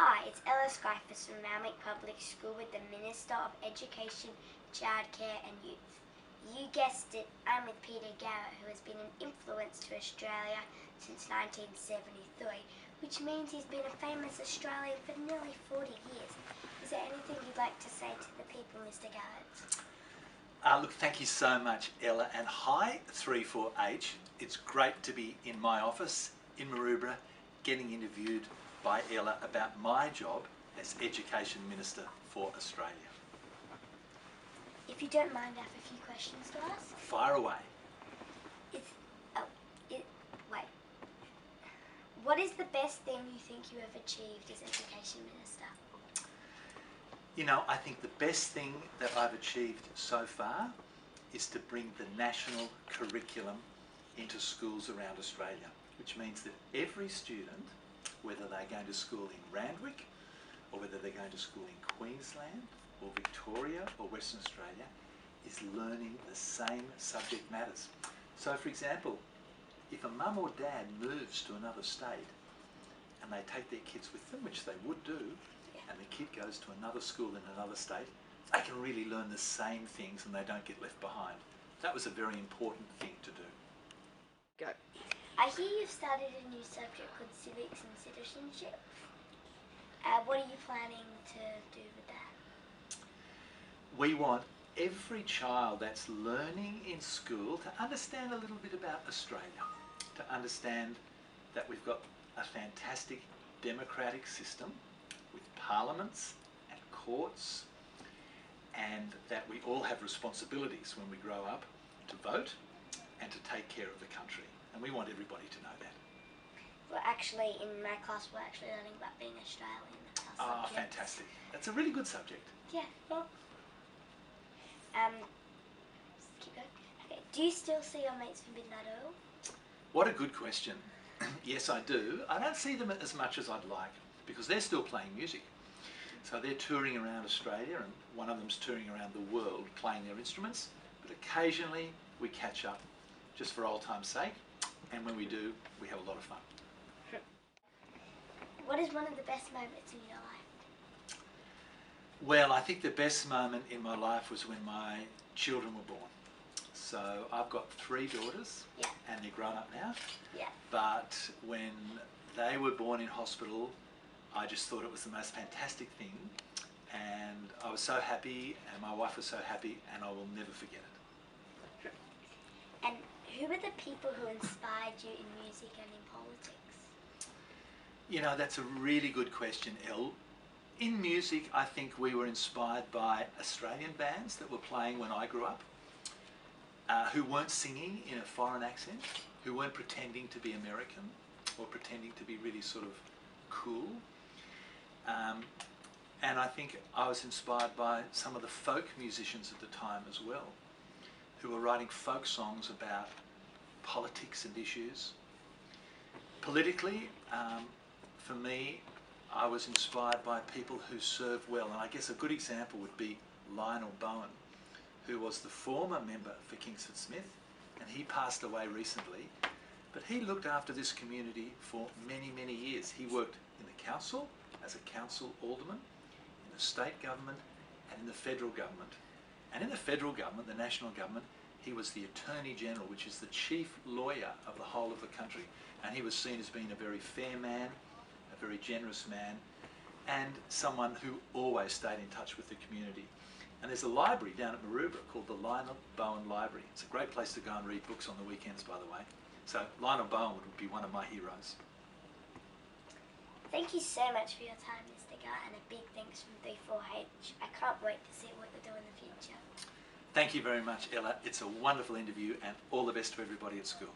Hi, it's Ella Skyfus from Randwick Public School with the Minister of Education, Childcare and Youth. You guessed it, I'm with Peter Garrett, who has been an influence to Australia since 1973, which means he's been a famous Australian for nearly 40 years. Is there anything you'd like to say to the people, Mr. Garrett? Look, thank you so much, Ella, and hi 34H. It's great to be in my office in Maroubra getting interviewed by Ella about my job as Education Minister for Australia. If you don't mind, I have a few questions to ask. Fire away. What is the best thing you think you have achieved as Education Minister? You know, I think the best thing that I've achieved so far is to bring the national curriculum into schools around Australia, which means that every student, whether they're going to school in Randwick or whether they're going to school in Queensland or Victoria or Western Australia, is learning the same subject matters. So for example, if a mum or dad moves to another state and they take their kids with them, which they would do, and the kid goes to another school in another state, they can really learn the same things and they don't get left behind. That was a very important thing to do. Go. I hear you've started a new subject called Civics and Citizenship. What are you planning to do with that? We want every child that's learning in school to understand a little bit about Australia, to understand that we've got a fantastic democratic system with parliaments and courts, and that we all have responsibilities when we grow up to vote and to take care of the country. And we want everybody to know that. Well, actually, in my class, we're actually learning about being Australian. Ah, fantastic. That's a really good subject. Yeah. Well, keep going. Okay. Do you still see your mates from Midnight Oil? What a good question. Yes, I do. I don't see them as much as I'd like because they're still playing music. So they're touring around Australia, and one of them's touring around the world playing their instruments. But occasionally we catch up just for old time's sake, and when we do, we have a lot of fun. What is one of the best moments in your life? Well, I think the best moment in my life was when my children were born. So I've got 3 daughters, yeah, and they're grown up now. Yeah. But when they were born in hospital, I just thought it was the most fantastic thing, and I was so happy, and my wife was so happy, and I will never forget it. And who were the people who inspired you in music and in politics? You know, that's a really good question, Elle. In music, I think we were inspired by Australian bands that were playing when I grew up, who weren't singing in a foreign accent, who weren't pretending to be American or pretending to be really sort of cool. And I think I was inspired by some of the folk musicians at the time as well, who were writing folk songs about politics and issues. Politically, for me, I was inspired by people who serve well, and I guess a good example would be Lionel Bowen, who was the former member for Kingsford Smith, and he passed away recently, but he looked after this community for many, many years. He worked in the council, as a council alderman, in the state government, and in the federal government. And in the federal government, the national government, he was the Attorney General, which is the chief lawyer of the whole of the country. And he was seen as being a very fair man, a very generous man, and someone who always stayed in touch with the community. And there's a library down at Maroubra called the Lionel Bowen Library. It's a great place to go and read books on the weekends, by the way. So Lionel Bowen would be one of my heroes. Thank you so much for your time, Mr. Garrett, and a big thanks from 34H. I can't wait to see what you'll do in the future. Thank you very much, Ella. It's a wonderful interview, and all the best to everybody at school.